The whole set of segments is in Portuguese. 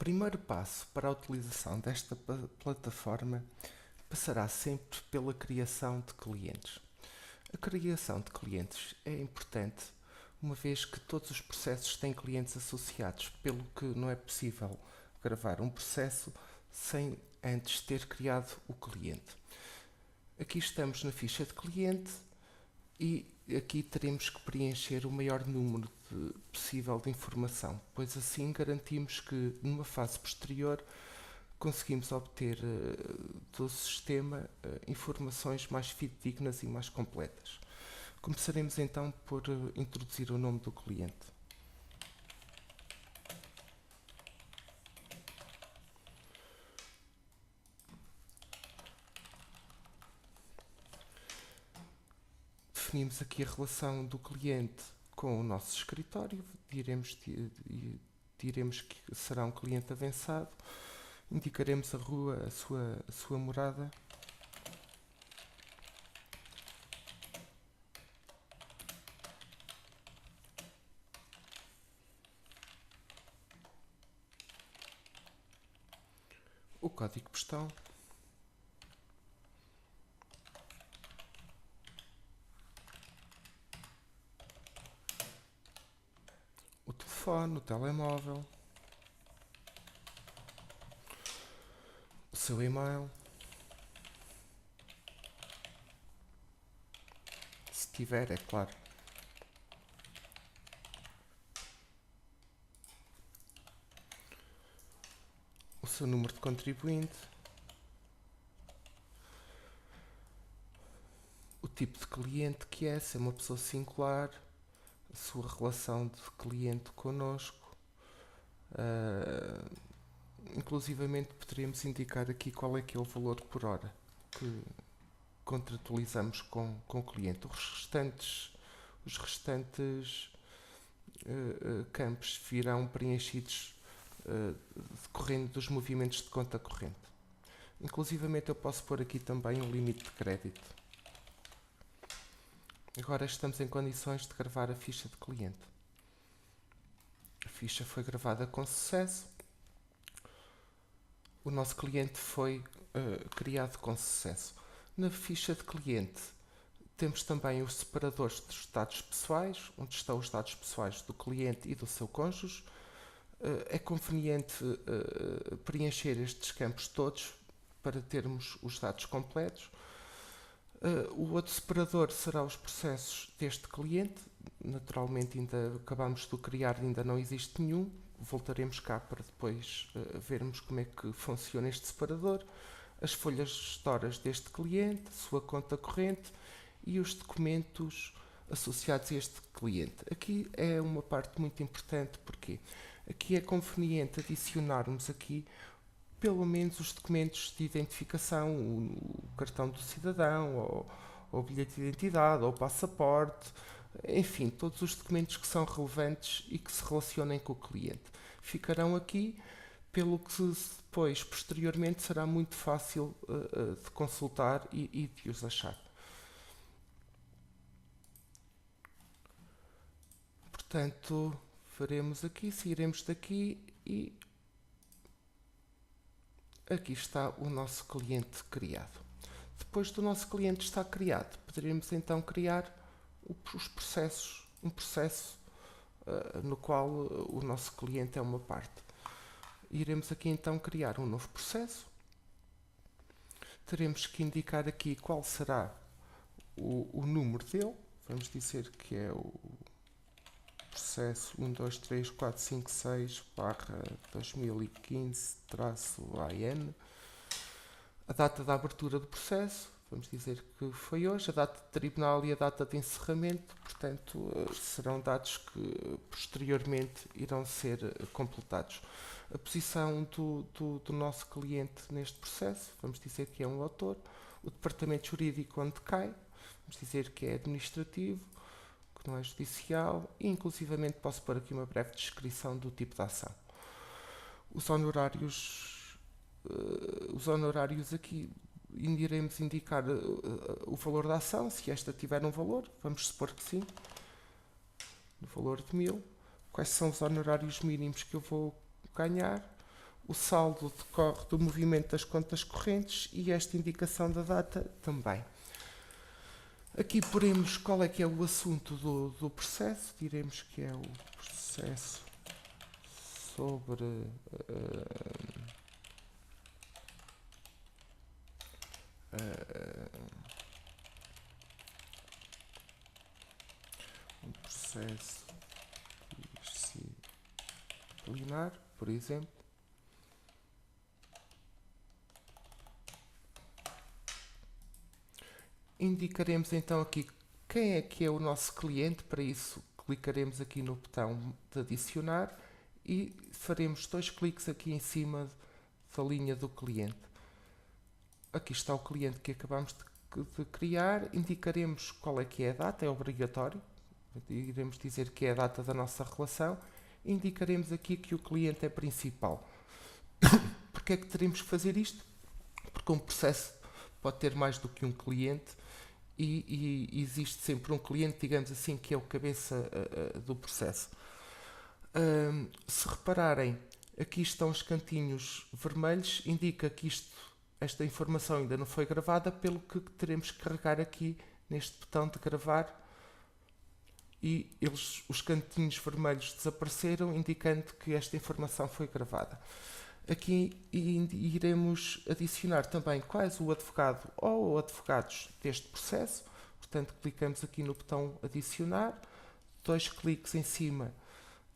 primeiro passo para a utilização desta plataforma passará sempre pela criação de clientes. A criação de clientes é importante, uma vez que todos os processos têm clientes associados, pelo que não é possível gravar um processo sem antes ter criado o cliente. Aqui estamos na ficha de cliente e aqui teremos que preencher o maior número possível de informação, pois assim garantimos que numa fase posterior conseguimos obter do sistema informações mais fidedignas e mais completas. Começaremos então por introduzir o nome do cliente. Definimos aqui a relação do cliente com o nosso escritório, diremos que será um cliente avançado, indicaremos a rua, a sua morada. O código postal. O telefone, o telemóvel. O seu e-mail. Se tiver, é claro. O seu número de contribuinte. O tipo de cliente que é, se é uma pessoa singular, a sua relação de cliente connosco. Inclusivamente poderíamos indicar aqui qual é que é o valor por hora que contratualizamos com o cliente. Os restantes campos virão preenchidos decorrendo dos movimentos de conta corrente. Inclusivamente eu posso pôr aqui também um limite de crédito. Agora estamos em condições de gravar a ficha de cliente. A ficha foi gravada com sucesso. O nosso cliente foi criado com sucesso. Na ficha de cliente temos também os separadores dos dados pessoais, onde estão os dados pessoais do cliente e do seu cônjuge. É conveniente preencher estes campos todos para termos os dados completos. O outro separador será os processos deste cliente. Naturalmente ainda acabamos de o criar, ainda não existe nenhum. Voltaremos cá para depois vermos como é que funciona este separador. As folhas gestoras deste cliente, a sua conta corrente e os documentos associados a este cliente. Aqui é uma parte muito importante porque aqui é conveniente adicionarmos aqui pelo menos os documentos de identificação, o cartão do cidadão, ou o bilhete de identidade, ou o passaporte, enfim, todos os documentos que são relevantes e que se relacionem com o cliente. Ficarão aqui, pelo que depois, posteriormente, será muito fácil de consultar e de os achar. Portanto, faremos aqui, sairemos daqui e aqui está o nosso cliente criado. Depois do nosso cliente estar criado, poderemos então criar os processos, um processo no qual o nosso cliente é uma parte. Iremos aqui então criar um novo processo. Teremos que indicar aqui qual será o número dele. Vamos dizer que é o processo 12346/2015-AN. A data da abertura do processo, vamos dizer que foi hoje, a data de tribunal e a data de encerramento, portanto, serão dados que posteriormente irão ser completados. A posição do nosso cliente neste processo, vamos dizer que é um autor, o departamento jurídico onde cai, vamos dizer que é administrativo, que não é judicial, e inclusivamente posso pôr aqui uma breve descrição do tipo de ação. Os honorários aqui iremos indicar o valor da ação, se esta tiver um valor, vamos supor que sim, no valor de 1000. Quais são os honorários mínimos que eu vou ganhar? O saldo decorre do movimento das contas correntes e esta indicação da data também. Aqui poremos qual é que é o assunto do processo. Diremos que é o processo sobre um processo disciplinar, por exemplo. Indicaremos então aqui quem é que é o nosso cliente. Para isso clicaremos aqui no botão de adicionar e faremos 2 cliques aqui em cima da linha do cliente. Aqui está o cliente que acabamos de criar. Indicaremos qual é que é a data, é obrigatório. Iremos dizer que é a data da nossa relação. Indicaremos aqui que o cliente é principal. Porque é que teremos que fazer isto? Porque um processo pode ter mais do que um cliente e existe sempre um cliente, digamos assim, que é o cabeça do processo. Se repararem, aqui estão os cantinhos vermelhos, indica que esta informação ainda não foi gravada, pelo que teremos que carregar aqui neste botão de gravar e os cantinhos vermelhos desapareceram, indicando que esta informação foi gravada. Aqui iremos adicionar também quais o advogado ou advogados deste processo. Portanto, clicamos aqui no botão adicionar, 2 cliques em cima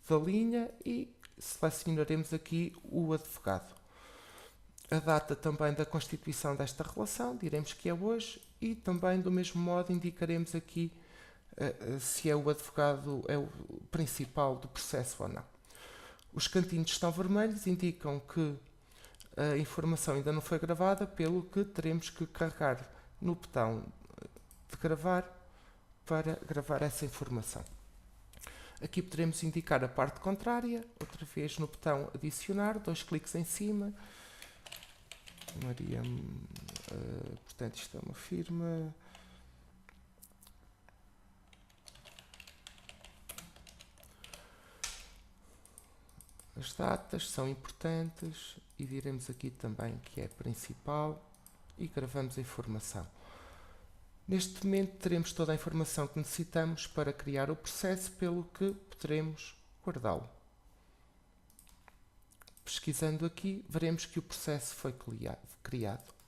da linha e selecionaremos aqui o advogado. A data também da constituição desta relação, diremos que é hoje, e também do mesmo modo indicaremos aqui se é o advogado é o principal do processo ou não. Os cantinhos estão vermelhos, indicam que a informação ainda não foi gravada, pelo que teremos que carregar no botão de gravar para gravar essa informação. Aqui poderemos indicar a parte contrária, outra vez no botão adicionar, 2 cliques em cima. Maria, portanto isto é uma firma. As datas são importantes e diremos aqui também que é principal e gravamos a informação. Neste momento teremos toda a informação que necessitamos para criar o processo, pelo que poderemos guardá-lo. Pesquisando aqui, veremos que o processo foi criado.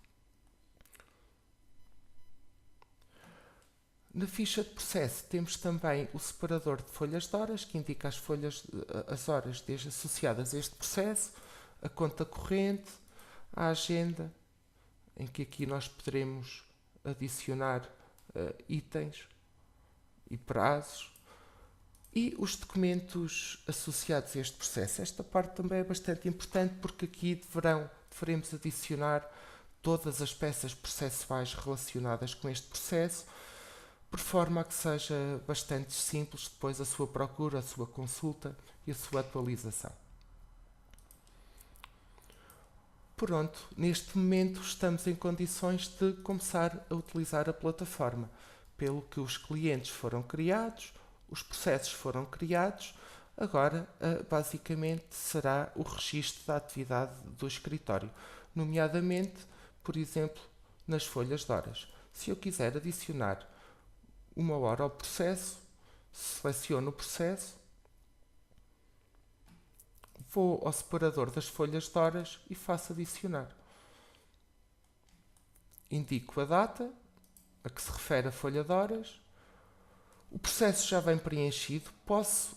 Na ficha de processo temos também o separador de folhas de horas, que indica as horas associadas a este processo, a conta corrente, a agenda, em que aqui nós poderemos adicionar itens e prazos, e os documentos associados a este processo. Esta parte também é bastante importante, porque aqui deveremos adicionar todas as peças processuais relacionadas com este processo, por forma a que seja bastante simples depois a sua procura, a sua consulta e a sua atualização. Pronto, neste momento estamos em condições de começar a utilizar a plataforma, pelo que os clientes foram criados, os processos foram criados. Agora, basicamente, será o registro da atividade do escritório, nomeadamente, por exemplo, nas folhas de horas. Se eu quiser adicionar uma hora ao processo, seleciono o processo, vou ao separador das folhas de horas e faço adicionar. Indico a data a que se refere a folha de horas. O processo já vem preenchido. Posso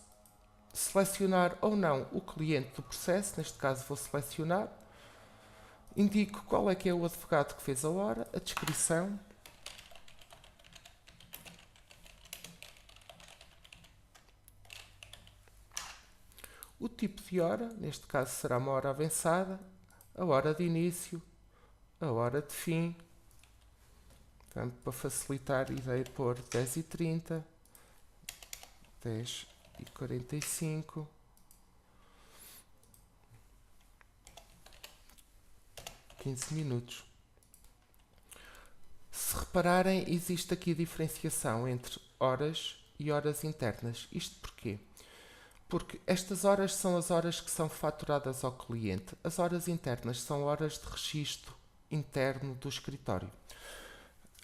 selecionar ou não o cliente do processo, neste caso vou selecionar. Indico qual é que é o advogado que fez a hora, a descrição. O tipo de hora, neste caso será uma hora avançada, a hora de início, a hora de fim. Portanto, para facilitar, irei pôr 10h30, 10h45, 15 minutos. Se repararem, existe aqui a diferenciação entre horas e horas internas. Isto porquê? Porque estas horas são as horas que são faturadas ao cliente. As horas internas são horas de registro interno do escritório.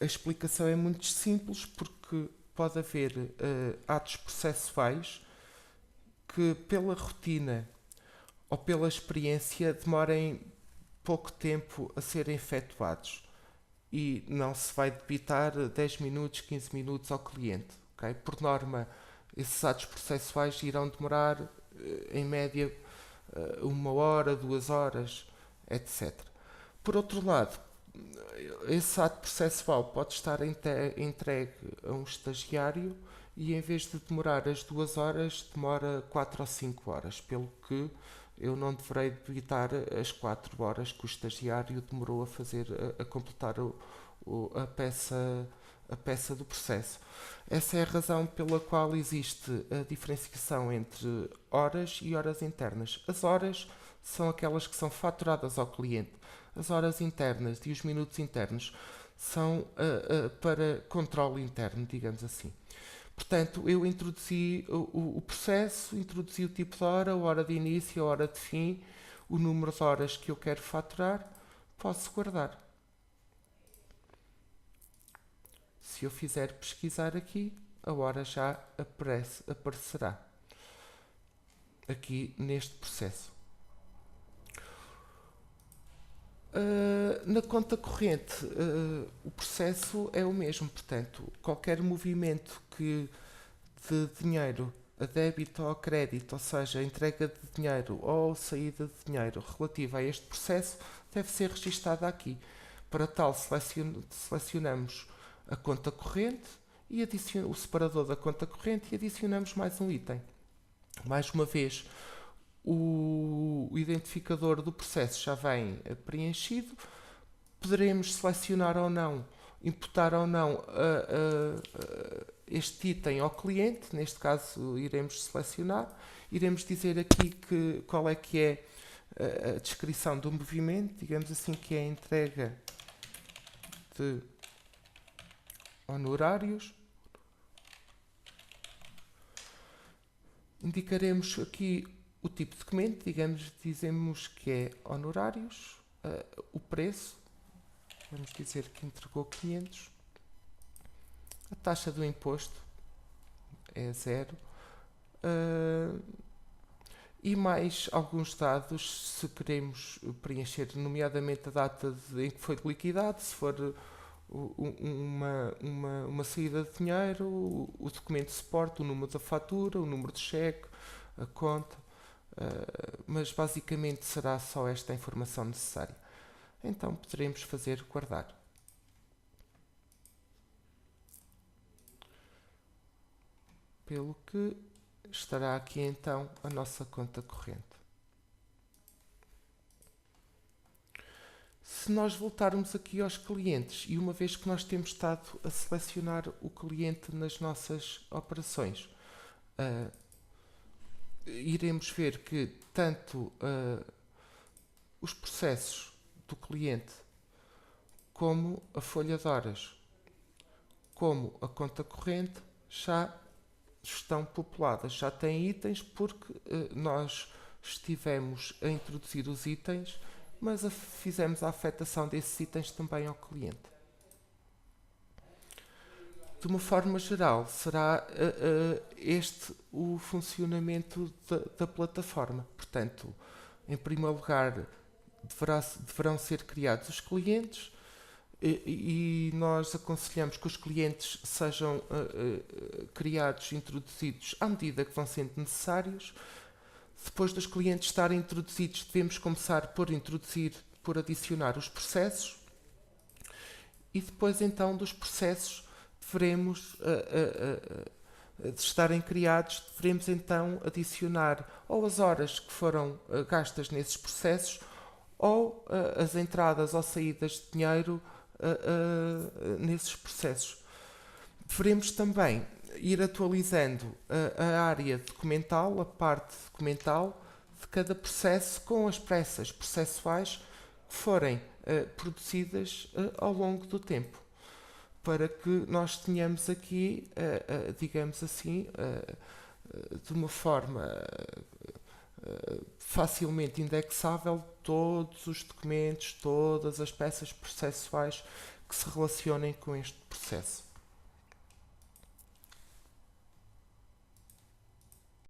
A explicação é muito simples porque pode haver atos processuais que pela rotina ou pela experiência demorem pouco tempo a serem efetuados e não se vai debitar 10 minutos, 15 minutos ao cliente. Okay? Por norma, esses atos processuais irão demorar em média 1 hora, 2 horas, etc. Por outro lado, esse ato processual pode estar entregue a um estagiário e em vez de demorar as 2 horas, demora 4 ou 5 horas, pelo que eu não deverei debitar as 4 horas que o estagiário demorou a fazer, a completar a peça do processo. Essa é a razão pela qual existe a diferenciação entre horas e horas internas. As horas são aquelas que são faturadas ao cliente. As horas internas e os minutos internos são para controle interno, digamos assim. Portanto, eu introduzi o processo, introduzi o tipo de hora, a hora de início, a hora de fim, o número de horas que eu quero faturar, posso guardar. Se eu fizer pesquisar aqui, a hora já aparecerá aqui neste processo. Na conta corrente, o processo é o mesmo, portanto, qualquer movimento de dinheiro a débito ou a crédito, ou seja, entrega de dinheiro ou saída de dinheiro relativa a este processo, deve ser registada aqui. Para tal, selecionamos a conta corrente e o separador da conta corrente e adicionamos mais um item. Mais uma vez, o identificador do processo já vem preenchido. Poderemos selecionar ou não, imputar ou não este item ao cliente. Neste caso, iremos selecionar. Iremos dizer aqui qual é que é a descrição do movimento. Digamos assim que é a entrega de honorários. Indicaremos aqui o tipo de documento, dizemos que é honorários, o preço, vamos dizer que entregou 500, a taxa do imposto é 0, e mais alguns dados, se queremos preencher, nomeadamente a data em que foi liquidado, se for uma saída de dinheiro, o documento de suporte, o número da fatura, o número de cheque, a conta, mas basicamente será só esta informação necessária. Então poderemos fazer guardar. Pelo que estará aqui então a nossa conta corrente. Se nós voltarmos aqui aos clientes, e uma vez que nós temos estado a selecionar o cliente nas nossas operações, iremos ver que tanto os processos do cliente, como a folha de horas, como a conta corrente, já estão populadas, já têm itens, porque nós estivemos a introduzir os itens, mas fizemos a afetação desses itens também ao cliente. De uma forma geral, será este o funcionamento da plataforma. Portanto, em primeiro lugar, deverão ser criados os clientes e nós aconselhamos que os clientes sejam criados, introduzidos à medida que vão sendo necessários. Depois dos clientes estarem introduzidos, devemos começar por adicionar os processos e depois então dos processos devemos de estarem criados, devemos então adicionar ou as horas que foram gastas nesses processos ou as entradas ou saídas de dinheiro nesses processos. Devemos também ir atualizando a área documental, a parte documental de cada processo com as peças processuais que forem produzidas ao longo do tempo, para que nós tenhamos aqui, digamos assim, de uma forma facilmente indexável todos os documentos, todas as peças processuais que se relacionem com este processo.